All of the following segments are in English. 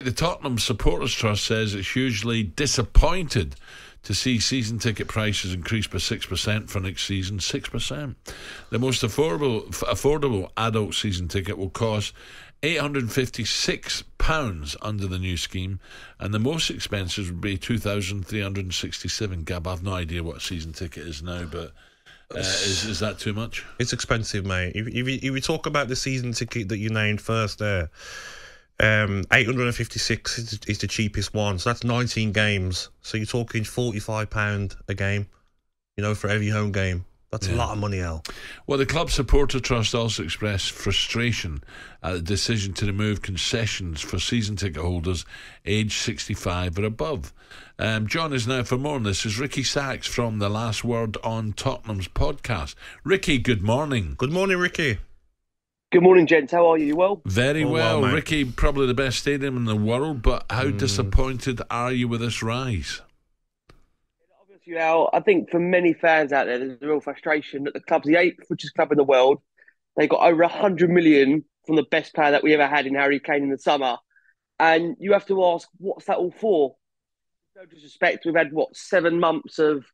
The Tottenham Supporters Trust says it's hugely disappointed to see season ticket prices increase by 6% for next season. 6%. The most affordable adult season ticket will cost £856 under the new scheme, and the most expensive would be £2,367. Gab, I've no idea what a season ticket is now, but is that too much? It's expensive, mate. If we talk about the season ticket that you named first there, 856 is the cheapest one, so that's 19 games. So you're talking £45 a game, for every home game. That's a lot of money, Al. Well, the Club Supporter Trust also expressed frustration at the decision to remove concessions for season ticket holders aged 65 or above. John is now for more on this. Is Ricky Sachs from The Last Word on Tottenham's podcast. Ricky, good morning. Good morning, Ricky. Good morning, gents. How are you? You well? Very well. Mate. Ricky, probably the best stadium in the world, but how disappointed are you with this rise? I think for many fans out there, there's a real frustration that the club's the 8th richest club in the world. They got over 100 million from the best player that we ever had in Harry Kane in the summer. And you have to ask, what's that all for? No disrespect, we've had, 7 months of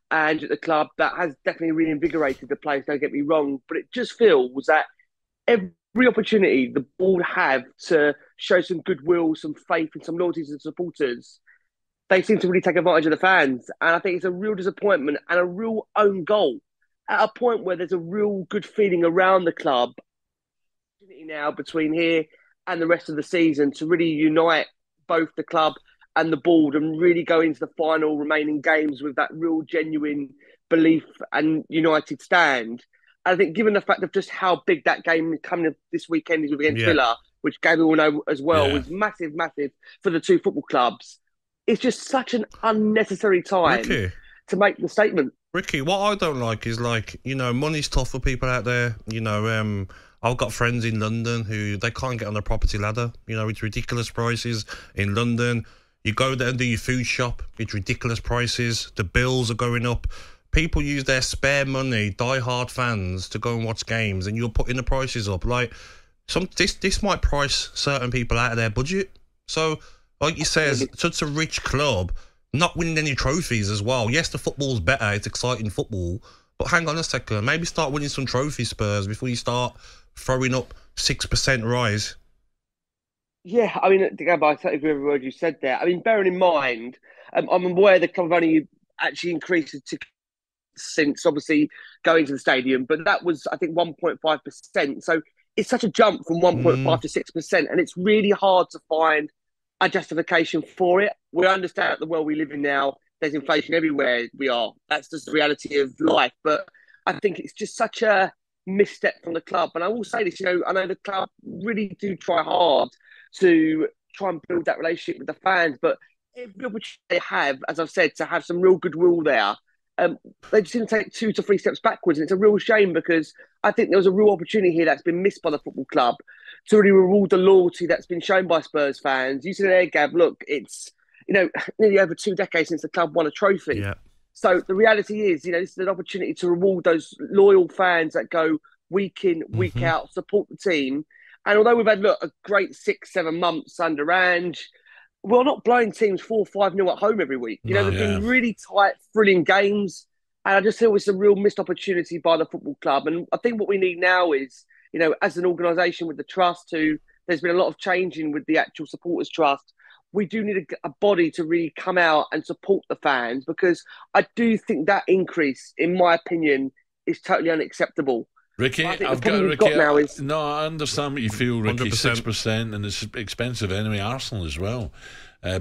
Ange at the club that has definitely reinvigorated the place, don't get me wrong. But it just feels that every opportunity the board have to show some goodwill, some faith and some loyalty to the supporters, they seem to really take advantage of the fans. And I think it's a real disappointment and a real own goal at a point where there's a real good feeling around the club now between here and the rest of the season to really unite both the club and the board and really go into the final remaining games with that real genuine belief and united stand. And I think given the fact of just how big that game coming this weekend is against Villa, which Gabby will know as well, was massive for the two football clubs. It's just such an unnecessary time to make the statement. Ricky, what I don't like is money's tough for people out there. I've got friends in London who they can't get on the property ladder. It's ridiculous prices in London. You go there and do your food shop, it's ridiculous prices. The bills are going up. People use their spare money, die-hard fans, to go and watch games, and you're putting the prices up. This might price certain people out of their budget. So, like you says, such a rich club, not winning any trophies as well. Yes, the football's better, it's exciting football, but hang on a second, maybe start winning some trophies, Spurs, before you start throwing up 6% rise. Yeah, I mean, Gab, I totally agree with every word you said there. I mean, bearing in mind, I'm aware the club have only actually increased the ticket since obviously going to the stadium, but that was, I think, 1.5%. So it's such a jump from 1.5 to 6%, and it's really hard to find a justification for it. We understand the world we live in now, there's inflation everywhere we are. That's just the reality of life. But I think it's just such a misstep from the club. And I will say this, I know the club really do try hard to try and build that relationship with the fans, but every opportunity they have, as I've said, to have some real goodwill there, they just didn't take 2 to 3 steps backwards. And it's a real shame because I think there was a real opportunity here that's been missed by the football club to really reward the loyalty that's been shown by Spurs fans. You said there, Gab, look, it's, nearly over 2 decades since the club won a trophy. Yeah. So the reality is, this is an opportunity to reward those loyal fans that go week in, week out, support the team. And although we've had, a great 6-7 months under Ange, we're not blowing teams 4-5-0 at home every week. There's been really tight, thrilling games. And I just feel it's a real missed opportunity by the football club. And I think what we need now is, as an organisation with the trust, there's been a lot of changing with the actual supporters trust. We do need a body to really come out and support the fans, because I do think that increase, in my opinion, is totally unacceptable. Ricky, I've got Ricky. No, I understand what you feel, Ricky. 6%, and it's expensive anyway. Arsenal as well.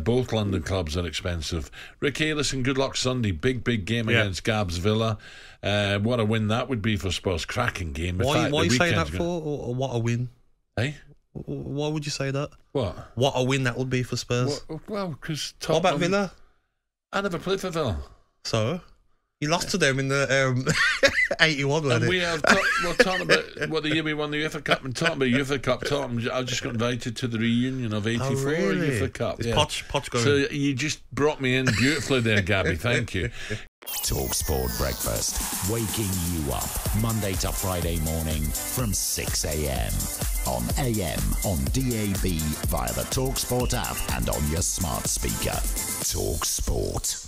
Both London clubs are expensive. Ricky, listen, good luck Sunday. Big game against Gabs Villa. What a win that would be for Spurs. Cracking game. Why are you saying that for? Or what a win? Eh? Why would you say that? What a win that would be for Spurs. Well, because what about Villa? I never played for Villa. So? You lost to them in the 81, wasn't and it? We have talking about the year we won the UEFA Cup, and talking about UEFA Cup. I just got invited to the reunion of '84 UEFA Cup. Is Poch going? So you just brought me in beautifully there, Gabby. Thank you. TalkSPORT Breakfast, waking you up Monday to Friday morning from 6 a.m. on AM, on DAB, via the TalkSPORT app and on your smart speaker. TalkSPORT.